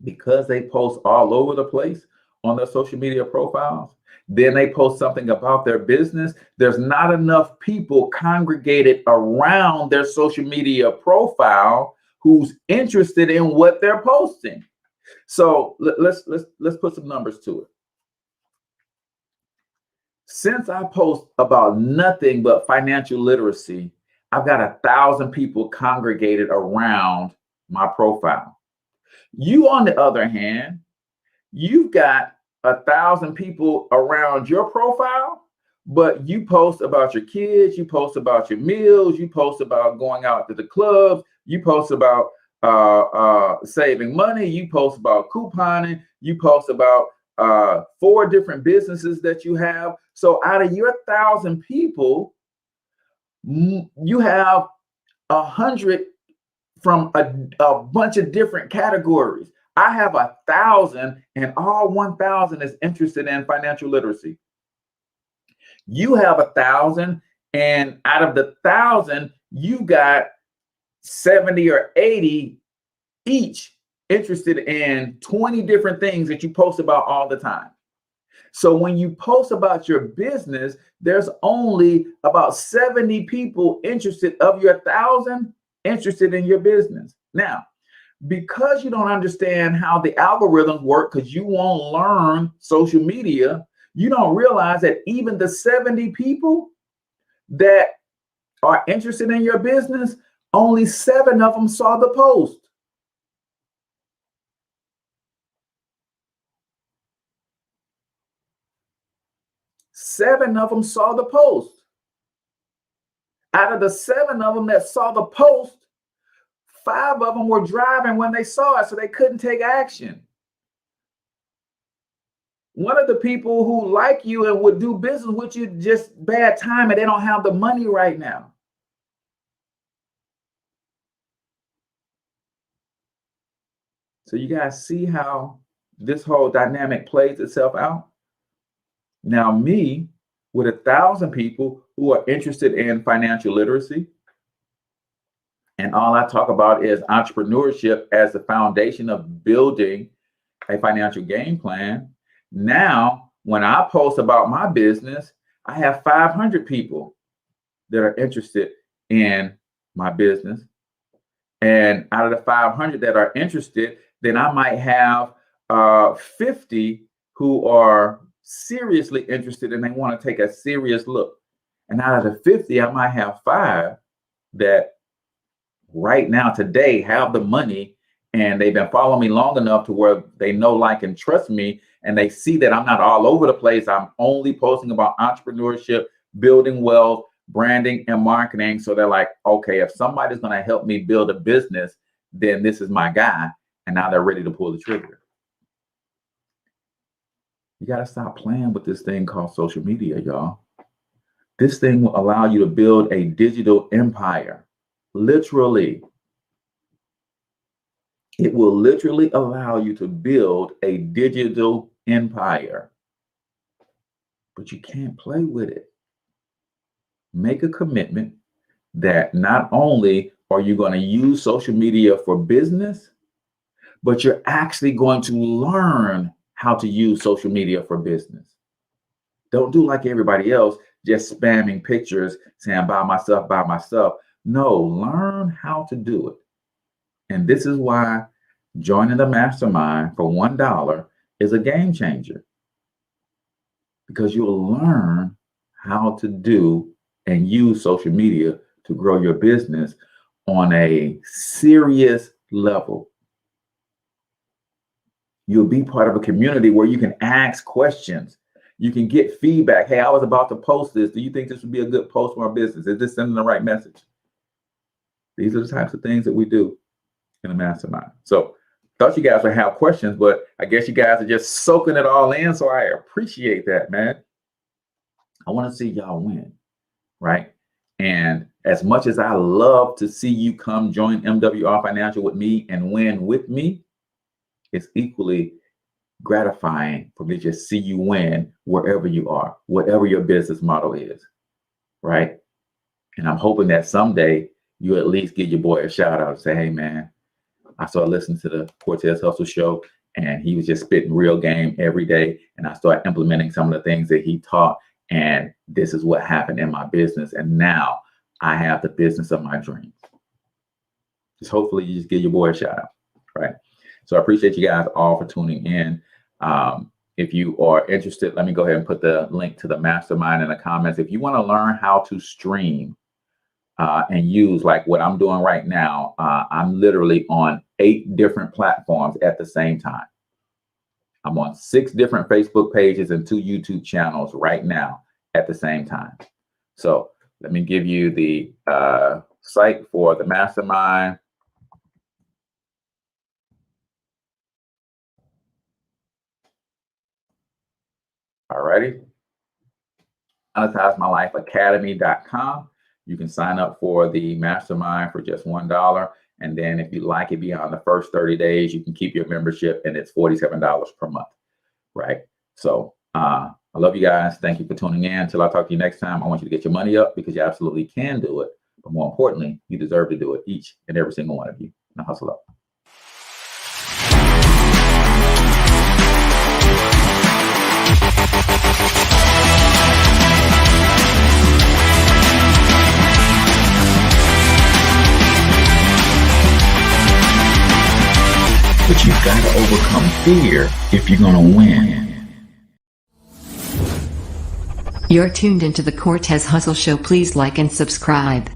Because they post all over the place on their social media profiles, then they post something about their business. There's not enough people congregated around their social media profile who's interested in what they're posting. So let's put some numbers to it. Since I post about nothing but financial literacy, I've got 1,000 people congregated around my profile. You, on the other hand, you've got 1,000 people around your profile, but you post about your kids, you post about your meals, you post about going out to the clubs, you post about saving money, you post about couponing, you post about 4 different businesses that you have. So out of your 1,000 people, you have 100 from a bunch of different categories. I have 1,000 and all 1,000 is interested in financial literacy. You have 1,000 and out of the 1,000, you got 70 or 80 each interested in 20 different things that you post about all the time. So when you post about your business, there's only about 70 people interested of your 1,000 interested in your business. Now, because you don't understand how the algorithms work, because you won't learn social media, you don't realize that even the 70 people that are interested in your business, only 7 of them saw the post. Seven of them saw the post. Out of the 7 of them that saw the post, 5 of them were driving when they saw it, so they couldn't take action. One of the people who like you and would do business with you, just bad time, and they don't have the money right now. So you guys see how this whole dynamic plays itself out? Now me, with 1,000 people who are interested in financial literacy, and all I talk about is entrepreneurship as the foundation of building a financial game plan. Now, when I post about my business, I have 500 people that are interested in my business. And out of the 500 that are interested, then I might have 50 who are seriously interested and they want to take a serious look. And out of the 50, I might have 5 that right now today have the money and they've been following me long enough to where they know, like, and trust me, and they see that I'm not all over the place. I'm only posting about entrepreneurship, building wealth, branding, and marketing. So they're like, okay, if somebody's going to help me build a business, then this is my guy. And now they're ready to pull the trigger. You got to stop playing with this thing called social media, y'all. This thing will allow you to build a digital empire. Literally. It will literally allow you to build a digital empire. But you can't play with it. Make a commitment that not only are you going to use social media for business, but you're actually going to learn how to use social media for business. Don't do like everybody else, just spamming pictures saying buy myself, buy myself. No, learn how to do it. And this is why joining the mastermind for $1 is a game changer. Because you'll learn how to do and use social media to grow your business on a serious level. You'll be part of a community where you can ask questions. You can get feedback. Hey, I was about to post this. Do you think this would be a good post for our business? Is this sending the right message? These are the types of things that we do in the mastermind. So thought you guys would have questions, but I guess you guys are just soaking it all in. So I appreciate that, man. I want to see y'all win, right? And as much as I love to see you come join MWR Financial with me and win with me, it's equally gratifying for me to just see you win wherever you are, whatever your business model is, right? And I'm hoping that someday you at least give your boy a shout out and say, hey, man, I started listening to the Cortez Hustle Show and he was just spitting real game every day. And I started implementing some of the things that he taught. And this is what happened in my business. And now I have the business of my dreams. Just hopefully you just give your boy a shout out, right? So I appreciate you guys all for tuning in. If you are interested, let me go ahead and put the link to the mastermind in the comments. If you want to learn how to stream and use like what I'm doing right now, I'm literally on 8 different platforms at the same time. I'm on 6 different Facebook pages and 2 YouTube channels right now at the same time. So let me give you the site for the mastermind. Alrighty. MonetizeMyLifeAcademy.com. You can sign up for the mastermind for just $1. And then if you like it beyond the first 30 days, you can keep your membership and it's $47 per month, right? So I love you guys. Thank you for tuning in. Until I talk to you next time, I want you to get your money up because you absolutely can do it. But more importantly, you deserve to do it, each and every single one of you. Now hustle up. But you've got to overcome fear if you're going to win. You're tuned into the Cortez Hustle Show. Please like and subscribe.